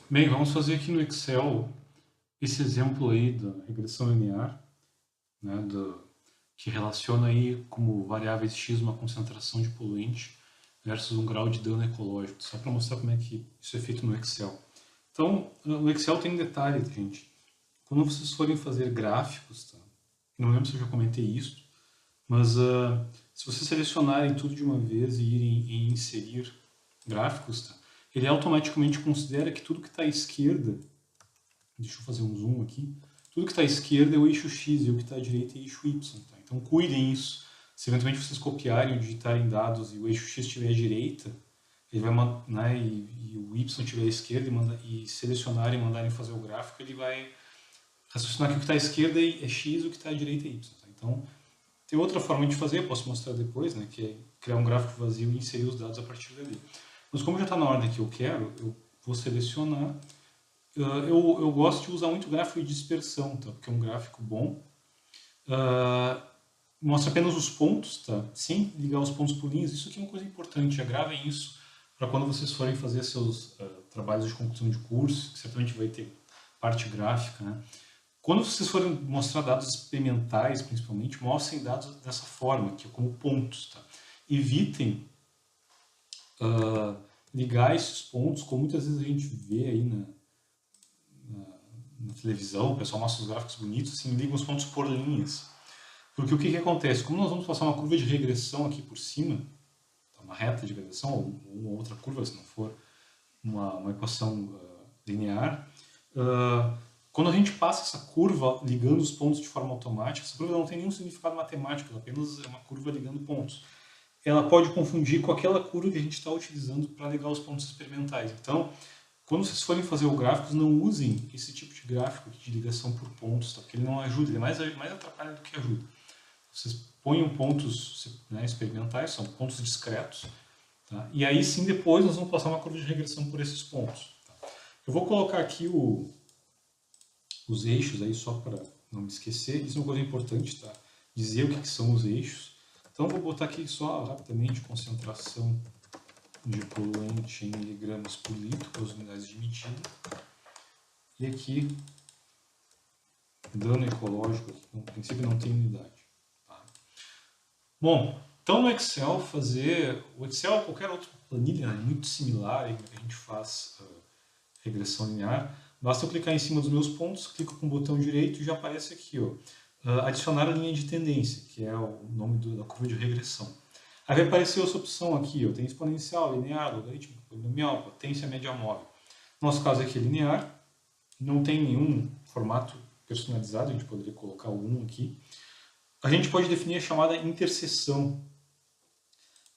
Bem, vamos fazer aqui no Excel esse exemplo aí da regressão linear, né, que relaciona aí como variáveis x uma concentração de poluente versus um grau de dano ecológico, só para mostrar como é que isso é feito no Excel. Então, o Excel tem um detalhe, gente. Quando vocês forem fazer gráficos, tá? Não lembro se eu já comentei isso, mas se vocês selecionarem tudo de uma vez e irem em inserir gráficos, tá? Ele automaticamente considera que tudo que está à esquerda, deixa eu fazer um zoom aqui, tudo que está à esquerda é o eixo X e o que está à direita é o eixo Y. Tá? Então cuidem isso. Se eventualmente vocês copiarem ou digitarem dados e o eixo X estiver à direita, ele vai, né, e o Y estiver à esquerda e selecionarem e mandarem fazer o gráfico, ele vai raciocinar que o que está à esquerda é X e o que está à direita é Y. Tá? Então, tem outra forma de fazer, eu posso mostrar depois, né, que é criar um gráfico vazio e inserir os dados a partir dali. Mas como já está na ordem que eu quero, eu vou selecionar. Eu gosto de usar muito gráfico de dispersão, tá? Porque é um gráfico bom. Mostra apenas os pontos, tá? Sem ligar os pontos por linhas. Isso aqui é uma coisa importante, já gravem isso para quando vocês forem fazer seus trabalhos de conclusão de curso, que certamente vai ter parte gráfica, né? Quando vocês forem mostrar dados experimentais, principalmente, mostrem dados dessa forma, que é como pontos, tá? Evitem ligar esses pontos, como muitas vezes a gente vê aí na televisão, o pessoal mostra os gráficos bonitos, assim, liga os pontos por linhas. Porque o que, que acontece? Como nós vamos passar uma curva de regressão aqui por cima, uma reta de regressão, ou uma outra curva, se não for uma equação linear, quando a gente passa essa curva ligando os pontos de forma automática, essa curva não tem nenhum significado matemático, ela apenas é uma curva ligando pontos. Ela pode confundir com aquela curva que a gente está utilizando para ligar os pontos experimentais. Então, quando vocês forem fazer o gráfico, não usem esse tipo de gráfico de ligação por pontos, tá? Porque ele não ajuda, ele mais atrapalha do que ajuda. Vocês ponham pontos, né, experimentais, são pontos discretos, tá? E aí sim depois nós vamos passar uma curva de regressão por esses pontos. Tá? Eu vou colocar aqui os eixos aí só para não me esquecer, isso é uma coisa importante, tá? Dizer o que são os eixos. Então vou botar aqui só rapidamente concentração de poluente em miligramas por litro, com as unidades de medida. E aqui, dano ecológico, no princípio não tem unidade. Tá? Bom, então no Excel o Excel ou qualquer outra planilha, né, muito similar aí que a gente faz regressão linear, basta eu clicar em cima dos meus pontos, clico com o botão direito e já aparece aqui, ó, adicionar a linha de tendência, que é o nome da curva de regressão. Aí vai aparecer essa opção aqui, ó, tem exponencial, linear, logarítmico, polinomial, potência média móvel. No nosso caso aqui é linear, não tem nenhum formato personalizado, a gente poderia colocar algum aqui. A gente pode definir a chamada interseção.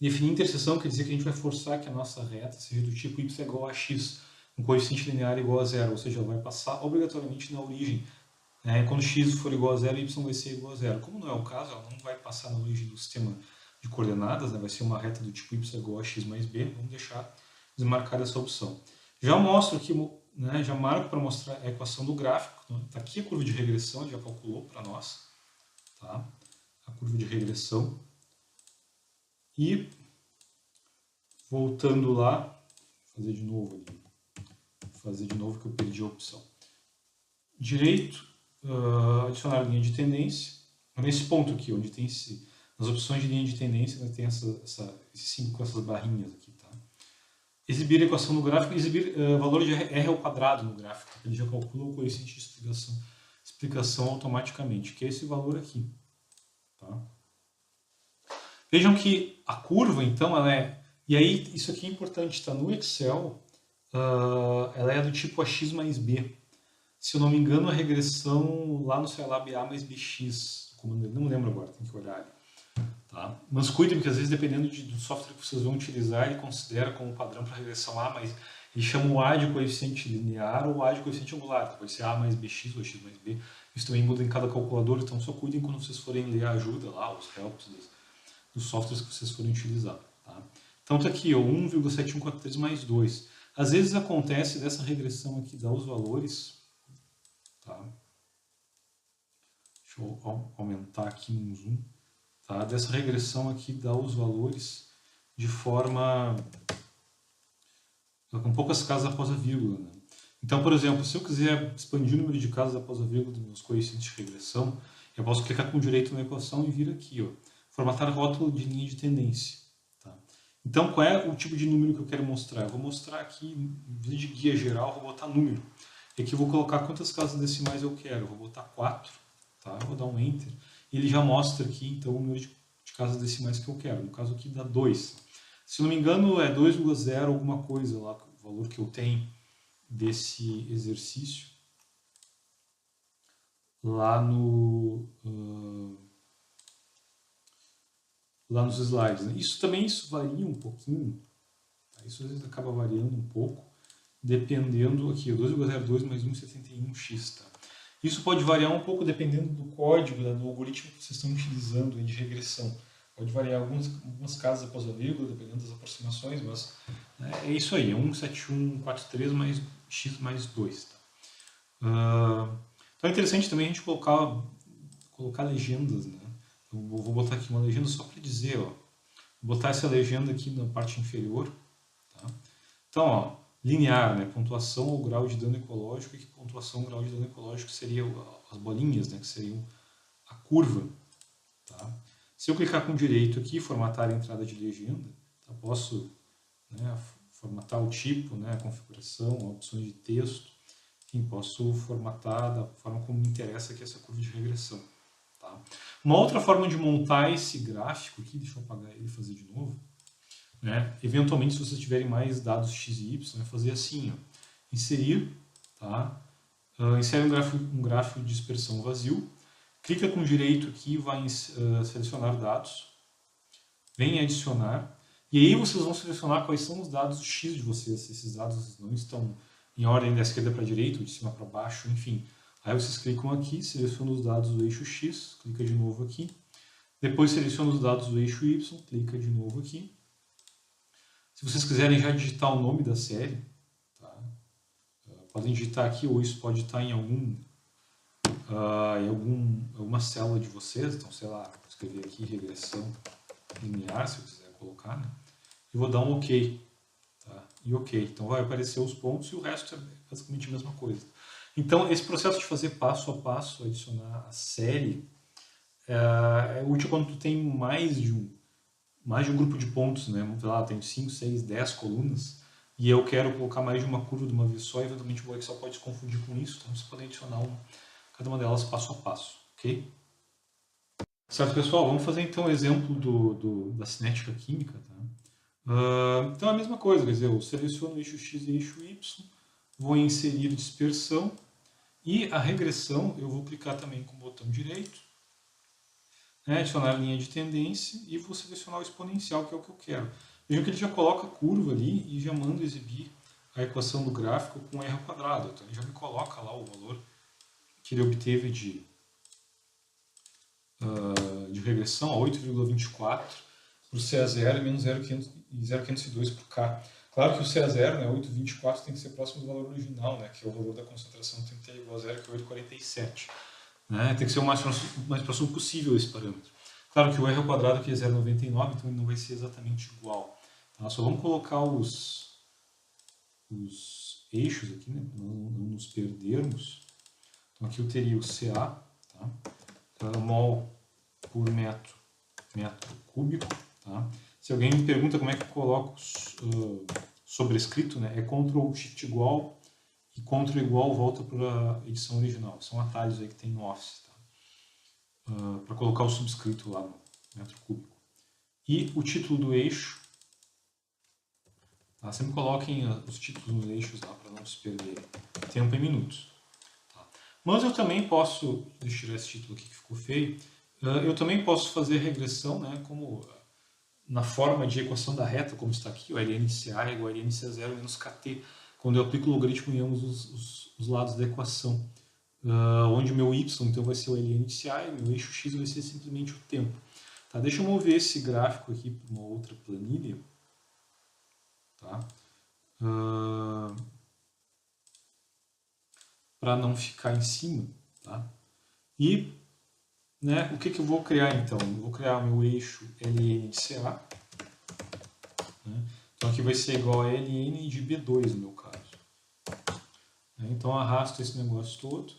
Definir interseção quer dizer que a gente vai forçar que a nossa reta seja do tipo y é igual a x, um coeficiente linear igual a zero, ou seja, ela vai passar obrigatoriamente na origem. Quando x for igual a zero, y vai ser igual a zero. Como não é o caso, ela não vai passar na origem do sistema de coordenadas, né? Vai ser uma reta do tipo y igual a x mais b, vamos deixar desmarcada essa opção. Já mostro aqui, né, já marco para mostrar a equação do gráfico. Está aqui a curva de regressão, ele já calculou para nós. Tá? A curva de regressão. E, voltando lá, vou fazer de novo ali. Vou fazer de novo que eu perdi a opção. Direito, adicionar linha de tendência. Nesse ponto aqui, onde tem nas opções de linha de tendência, né, tem esse símbolo com essas barrinhas aqui. Tá? Exibir a equação no gráfico, exibir valor de R ao quadrado no gráfico. Ele já calcula o coeficiente de explicação automaticamente, que é esse valor aqui. Tá? Vejam que a curva, então, ela é... E aí, isso aqui é importante, tá? No Excel, ela é do tipo AX mais B. Se eu não me engano, a regressão lá no Scilab A mais BX. Não lembro agora, tem que olhar ali. Tá? Mas cuidem, porque às vezes, dependendo do software que vocês vão utilizar, ele considera como padrão para regressão A, mas ele chama o A de coeficiente linear ou A de coeficiente angular. Pode ser A mais BX ou X mais B. Isso também muda em cada calculador, então só cuidem quando vocês forem ler a ajuda lá, os helps dos softwares que vocês forem utilizar. Tá? Então está aqui, 1,7143 mais 2. Às vezes acontece dessa regressão aqui dar os valores. Tá? Deixa eu aumentar aqui no zoom. Tá? Dessa regressão aqui dá os valores de forma com poucas casas após a vírgula. Né? Então, por exemplo, se eu quiser expandir o número de casas após a vírgula dos meus coeficientes de regressão, eu posso clicar com direito na equação e vir aqui, ó, formatar rótulo de linha de tendência. Tá? Então, qual é o tipo de número que eu quero mostrar? Eu vou mostrar aqui, em vez de guia geral, eu vou botar número. E aqui eu vou colocar quantas casas decimais eu quero. Eu vou botar 4, tá? Eu vou dar um Enter. E ele já mostra aqui, então, o número de casas decimais que eu quero. No caso aqui dá 2. Se não me engano, é 2,0 alguma coisa lá, o valor que eu tenho desse exercício lá lá nos slides. Né? Isso varia um pouquinho, tá? Isso às vezes acaba variando um pouco, dependendo aqui, 2,02 mais 1,71x. Tá? Isso pode variar um pouco dependendo do código, do algoritmo que vocês estão utilizando de regressão. Pode variar algumas casas após a vírgula, dependendo das aproximações, mas né, é isso aí, é 17143 mais x mais 2. Tá? Então é interessante também a gente colocar legendas. Né? Eu vou botar aqui uma legenda só para dizer, ó, vou botar essa legenda aqui na parte inferior. Tá? Então, ó, linear, né? Pontuação ou grau de dano ecológico, e que pontuação ou grau de dano ecológico seria as bolinhas, né? Que seriam a curva. Tá? Se eu clicar com direito aqui, formatar a entrada de legenda, tá? Posso, né, formatar o tipo, né, a configuração, opções de texto, enfim, posso formatar da forma como me interessa aqui essa curva de regressão. Tá? Uma outra forma de montar esse gráfico aqui, deixa eu apagar ele e fazer de novo, né? Eventualmente, se vocês tiverem mais dados x e y, é fazer assim, ó, inserir, tá? Insere um gráfico de dispersão vazio, clica com direito aqui e vai selecionar dados, vem adicionar, e aí vocês vão selecionar quais são os dados x de vocês, se esses dados não estão em ordem da esquerda para a direita, ou de cima para baixo, enfim. Aí vocês clicam aqui, selecionam os dados do eixo x, clica de novo aqui, depois seleciona os dados do eixo y, clica de novo aqui. Se vocês quiserem já digitar o nome da série, tá? Podem digitar aqui, ou isso pode estar em alguma célula de vocês. Então, sei lá, vou escrever aqui regressão linear, se eu quiser colocar, né? E vou dar um OK. Tá? E OK. Então vai aparecer os pontos e o resto é basicamente a mesma coisa. Então, esse processo de fazer passo a passo, adicionar a série, é útil quando tu tem mais de um grupo de pontos, né? Sei lá, tem 5, 6, 10 colunas, e eu quero colocar mais de uma curva de uma vez só, e eventualmente o Excel pode se confundir com isso, então você pode adicionar cada uma delas passo a passo, ok? Certo, pessoal? Vamos fazer então o exemplo da cinética química, tá? Então é a mesma coisa, quer dizer, eu seleciono o eixo X e eixo Y, vou inserir dispersão, e a regressão eu vou clicar também com o botão direito, né, adicionar a linha de tendência e vou selecionar o exponencial, que é o que eu quero. Vejam que ele já coloca a curva ali e já manda exibir a equação do gráfico com r ao quadrado. Então ele já me coloca lá o valor que ele obteve de regressão a 8,24 para o C a 0 e menos 0,502 para o K. Claro que o C a 0, né, 8,24, tem que ser próximo do valor original, né, que é o valor da concentração tem que ter igual a 0, que é 8,47. Né? Tem que ser o mais próximo possível esse parâmetro. Claro que o r ao quadrado aqui é 0,99, então ele não vai ser exatamente igual. Tá? Só vamos colocar os eixos aqui, né? Para não nos perdermos. Então aqui eu teria o CA, tá? Mol por metro cúbico. Tá? Se alguém me pergunta como é que eu coloco sobrescrito, né? É Ctrl Shift igual e Ctrl igual volta para a edição original. São atalhos aí que tem no Office, tá? Para colocar o subscrito lá no metro cúbico. E o título do eixo, tá? Sempre coloquem os títulos nos eixos lá para não se perderem. Tempo em minutos. Tá? Mas eu também posso, deixa eu tirar esse título aqui que ficou feio, eu também posso fazer regressão, né, como na forma de equação da reta, como está aqui, o LNCA é igual a LNC0 menos KT, quando eu aplico o logaritmo em ambos os lados da equação. Onde o meu y então vai ser o LNCA e o meu eixo x vai ser simplesmente o tempo. Tá? Deixa eu mover esse gráfico aqui para uma outra planilha. Tá? Para não ficar em cima. Tá? E né, o que eu vou criar então? Eu vou criar o meu eixo LN/CA. Né? Então aqui vai ser igual a LN de B2 no meu caso. né? Então, arrasto esse negócio todo,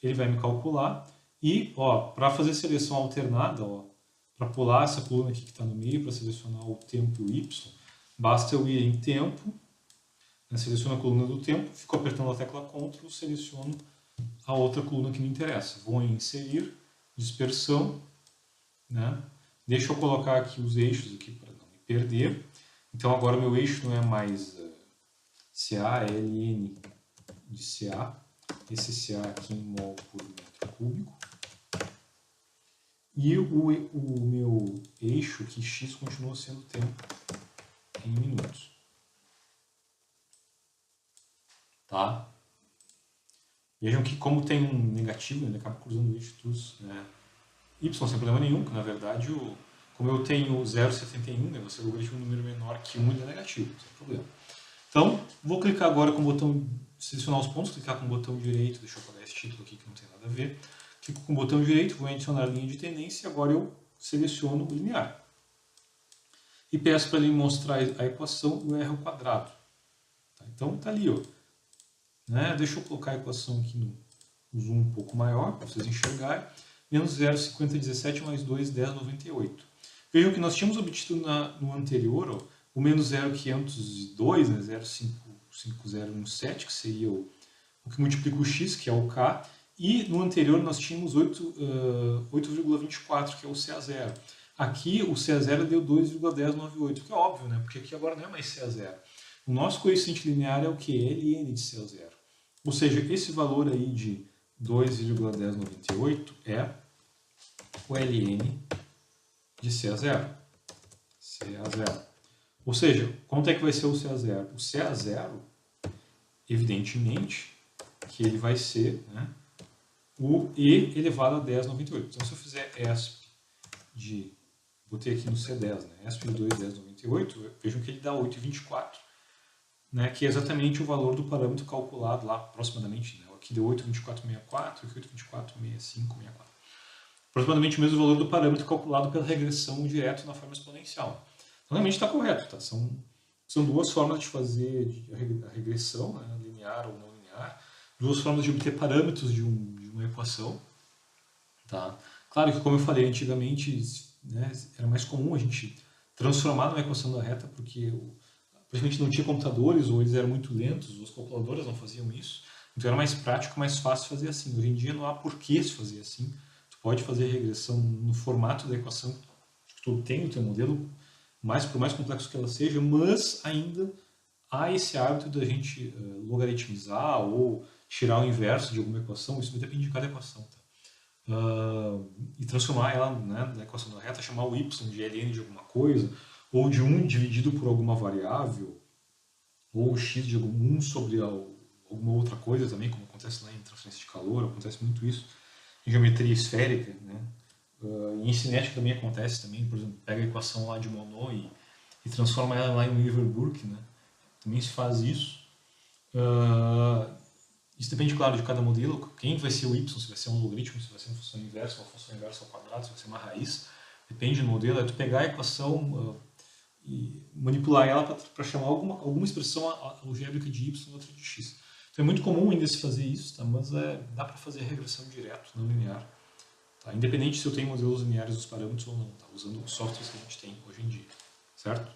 ele vai me calcular. E, para fazer seleção alternada, para pular essa coluna aqui que está no meio, para selecionar o tempo y, basta eu ir em tempo, né, seleciono a coluna do tempo, fico apertando a tecla Ctrl, seleciono a outra coluna que me interessa. Vou em inserir, dispersão, né? Deixa eu colocar aqui os eixos aqui para não me perder. Então agora o meu eixo não é mais CA, LN de CA, esse CA aqui em mol por metro cúbico. E o meu eixo aqui, X, continua sendo tempo em minutos. Tá? Vejam que como tem um negativo, ele acaba cruzando o eixo dos, né, y sem problema nenhum, porque na verdade, como eu tenho 0,71, né, você logaritmo um número menor que 1, ele é negativo, sem problema. Então, vou clicar agora com o botão, selecionar os pontos, clicar com o botão direito, deixa eu apagar esse título aqui que não tem nada a ver. Clico com o botão direito, vou adicionar a linha de tendência e agora eu seleciono o linear. E peço para ele mostrar a equação e o r ao quadrado. Tá? Então, está ali, ó. Né? Deixa eu colocar a equação aqui no zoom um pouco maior, para vocês enxergarem. Menos 0,5017 mais 2, 10,98. Vejam que nós tínhamos obtido no anterior, ó, o menos 0,502, né, 0,55017, que seria o que multiplica o x, que é o k, e no anterior nós tínhamos 8,24, que é o CA0. Aqui o CA0 deu 2,1098, que é óbvio, né, porque aqui agora não é mais CA0. O nosso coeficiente linear é o que? LN de CA0. Ou seja, esse valor aí de 2,1098 é o LN de CA0. CA0. Ou seja, quanto é que vai ser o CA0? O CA0, evidentemente, que ele vai ser, né, o E elevado a 1098. Então, se eu fizer ESP de... Botei aqui no C10, né, ESP de 2,1098, vejam que ele dá 8,24. Né, que é exatamente o valor do parâmetro calculado lá, aproximadamente. Né, aqui deu 8,2464, aqui 8,246564. Aproximadamente o mesmo valor do parâmetro calculado pela regressão direto na forma exponencial. Então, realmente está correto. Tá? São duas formas de fazer a regressão, né, linear ou não linear, duas formas de obter parâmetros de uma equação. Tá? Claro que, como eu falei antigamente, né, era mais comum a gente transformar numa equação da reta, porque praticamente não tinha computadores, ou eles eram muito lentos, as calculadoras não faziam isso. Então era mais prático, mais fácil fazer assim. Hoje em dia não há porquê se fazer assim. Tu pode fazer regressão no formato da equação que tu tem no teu modelo, por mais complexo que ela seja, mas ainda há esse hábito da gente logaritmizar ou tirar o inverso de alguma equação, isso depende de cada equação. Tá? E transformar ela, né, na equação da reta, chamar o y de ln de alguma coisa, ou de 1 dividido por alguma variável, ou x de 1 sobre alguma outra coisa também, como acontece lá em transferência de calor, acontece muito isso, em geometria esférica, né? E em cinética também acontece também, por exemplo, pega a equação lá de Monod e transforma ela lá em Weaver-Burke, né? Também se faz isso. Isso depende, claro, de cada modelo, quem vai ser o y, se vai ser um logaritmo, se vai ser uma função inversa, uma função inversa ao quadrado, se vai ser uma raiz, depende do modelo, é tu pegar a equação e manipular ela para chamar alguma expressão algébrica de y e outra de x. Então é muito comum ainda se fazer isso, tá? Mas dá para fazer regressão direto, não linear. Tá? Independente se eu tenho modelos lineares dos parâmetros ou não, tá? Usando os softwares que a gente tem hoje em dia. Certo?